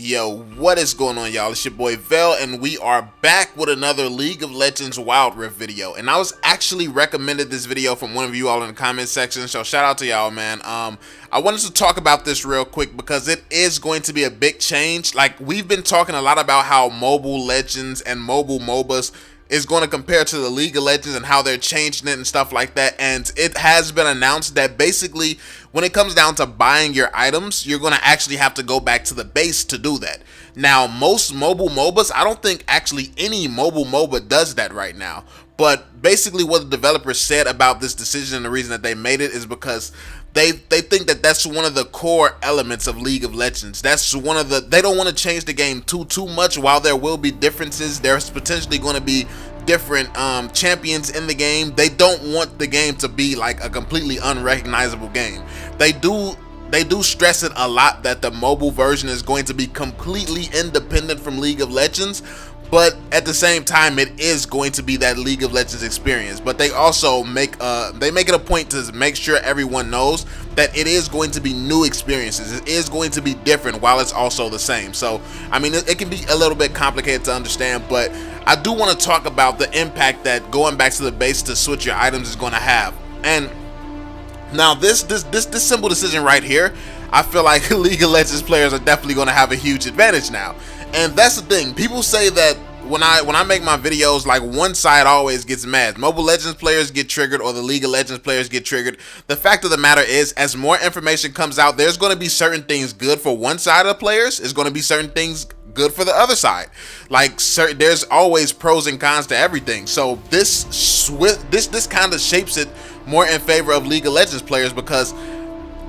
Yo, what is going on, y'all? It's your boy Vel, and we are back with another League of Legends Wild Rift video. And I was actually recommended this video from one of you all in the comment section, so shout out to y'all, man. I wanted to talk about this real quick because it is going to be a big change. Like, we've been talking a lot about how mobile Legends and mobile MOBAs is going to compare to the League of Legends and how they're changing it and stuff like that. And it has been announced that basically when it comes down to buying your items, you're going to actually have to go back to the base to do that. Now, most mobile MOBAs, I don't think actually any mobile MOBA does that right now. But basically what the developers said about this decision and the reason that they made it is because they think that that's one of the core elements of League of Legends. That's one of the, they don't want to change the game too much. While there will be differences, there's potentially going to be different champions in the game. They don't want the game to be like a completely unrecognizable game. They do stress it a lot that the mobile version is going to be completely independent from League of Legends, but at the same time it is going to be that League of Legends experience. But they also make it a point to make sure everyone knows that it is going to be new experiences. It is going to be different while it's also the same. So I mean, it can be a little bit complicated to understand, but I do want to talk about the impact that going back to the base to switch your items is going to have. And now this simple decision right here, I feel like League of Legends players are definitely going to have a huge advantage now. And that's the thing. People say that when I make my videos, like, one side always gets mad. Mobile Legends players get triggered or the League of Legends players get triggered. The fact of the matter is, as more information comes out, there's going to be certain things good for one side of the players. There's going to be certain things good for the other side. Like, there's always pros and cons to everything. So this kind of shapes it more in favor of League of Legends players, because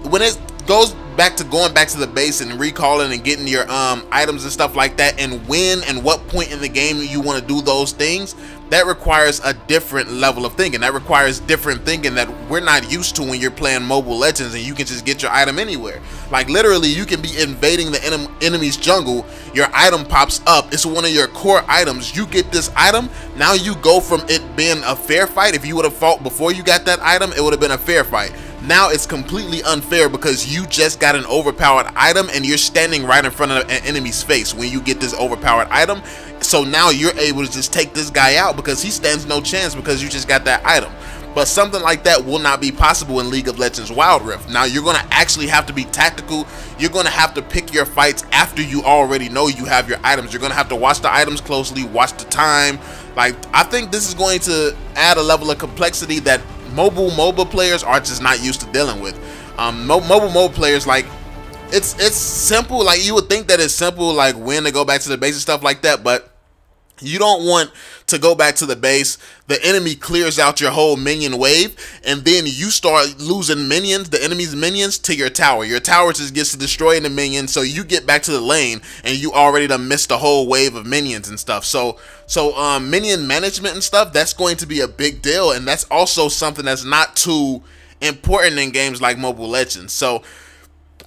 when it goes back to going back to the base and recalling and getting your items and stuff like that, and when and what point in the game you want to do those things, that requires a different level of thinking. That requires different thinking that we're not used to when you're playing Mobile Legends and you can just get your item anywhere. Like, literally, you can be invading the enemy's jungle, your item pops up, it's one of your core items, you get this item, now you go from it being a fair fight. If you would have fought before you got that item, it would have been a fair fight. Now it's completely unfair because you just got an overpowered item and you're standing right in front of an enemy's face when you get this overpowered item. So now you're able to just take this guy out because he stands no chance because you just got that item. But something like that will not be possible in League of Legends Wild Rift. Now you're going to actually have to be tactical. You're going to have to pick your fights after you already know you have your items. You're going to have to watch the items closely, watch the time. Like, I think this is going to add a level of complexity that mobile MOBA players are just not used to dealing with. Mobile MOBA players, like, it's simple. Like, you would think that it's simple, like when to go back to the base and stuff like that, but you don't want to go back to the base, the enemy clears out your whole minion wave, and then you start losing minions, the enemy's minions, to your tower. Your tower just gets to destroying the minions, so you get back to the lane and you already done missed the whole wave of minions and stuff. So minion management and stuff, that's going to be a big deal, and that's also something that's not too important in games like Mobile Legends. So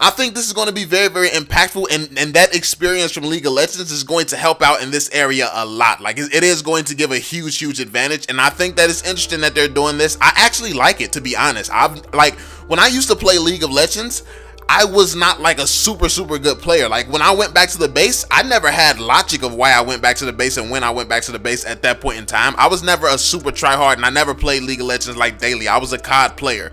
I think this is going to be very, very impactful, and that experience from League of Legends is going to help out in this area a lot. Like, it is going to give a huge advantage, and I think that it's interesting that they're doing this. I actually like it, to be honest. Like, when I used to play League of Legends, I was not like a super good player. Like, when I went back to the base, I never had logic of why I went back to the base and when I went back to the base at that point in time. I was never a super tryhard, and I never played League of Legends like daily. I was a COD player.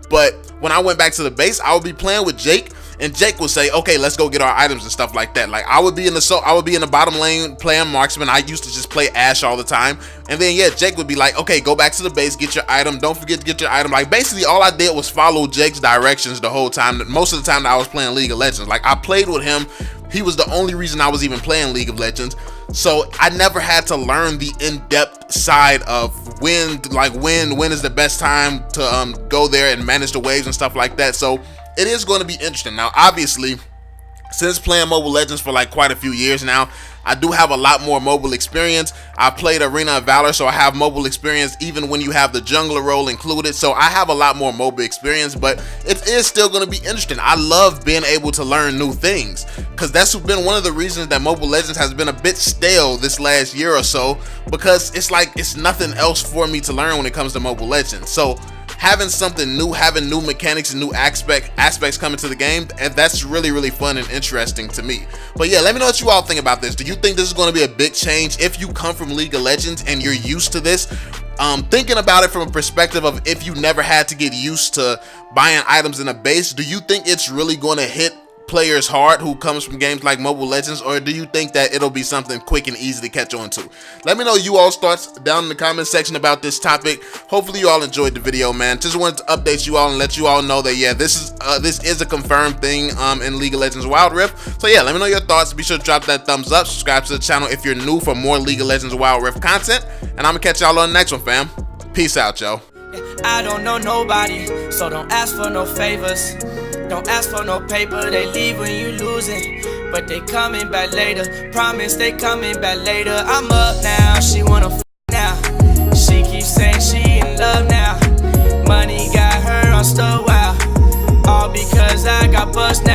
But when I went back to the base, I would be playing with Jake, and Jake would say, okay, let's go get our items and stuff like that. Like, I would be in the bottom lane playing marksman. I used to just play Ashe all the time. And then, yeah, Jake would be like, okay, go back to the base, get your item. Don't forget to get your item. Like, basically all I did was follow Jake's directions the whole time. Most of the time that I was playing League of Legends. Like, I played with him. He was the only reason I was even playing League of Legends. So I never had to learn the in-depth side of when is the best time to go there and manage the waves and stuff like that. So it is going to be interesting. Now, obviously, since playing Mobile Legends for like quite a few years now, I do have a lot more mobile experience. I played Arena of Valor, so I have mobile experience even when you have the jungler role included. So I have a lot more mobile experience, but it is still going to be interesting. I love being able to learn new things, because that's been one of the reasons that Mobile Legends has been a bit stale this last year or so, because it's like it's nothing else for me to learn when it comes to Mobile Legends. So having something new, having new mechanics and new aspects coming to the game, and that's really fun and interesting to me. But yeah, let me know what you all think about this. Do you think this is going to be a big change if you come from League of Legends and you're used to this? Thinking about it from a perspective of if you never had to get used to buying items in a base, do you think it's really going to hit players hard who comes from games like Mobile Legends, or do you think that it'll be something quick and easy to catch on to? Let me know you all's thoughts down in the comment section about this topic. Hopefully you all enjoyed the video, man. Just wanted to update you all and let you all know that yeah, this is a confirmed thing in League of Legends Wild Rift. So yeah, let me know your thoughts. Be sure to drop that thumbs up, subscribe to the channel if you're new for more League of Legends Wild Rift content, and I'm gonna catch y'all on the next one, fam. Peace out, yo. I don't know nobody, so don't ask for no favors. Don't ask for no paper, they leave when you losing, but they coming back later. Promise they coming back later. I'm up now, she wanna f now. She keeps saying she in love now. Money got her on still wow. All because I got bust now.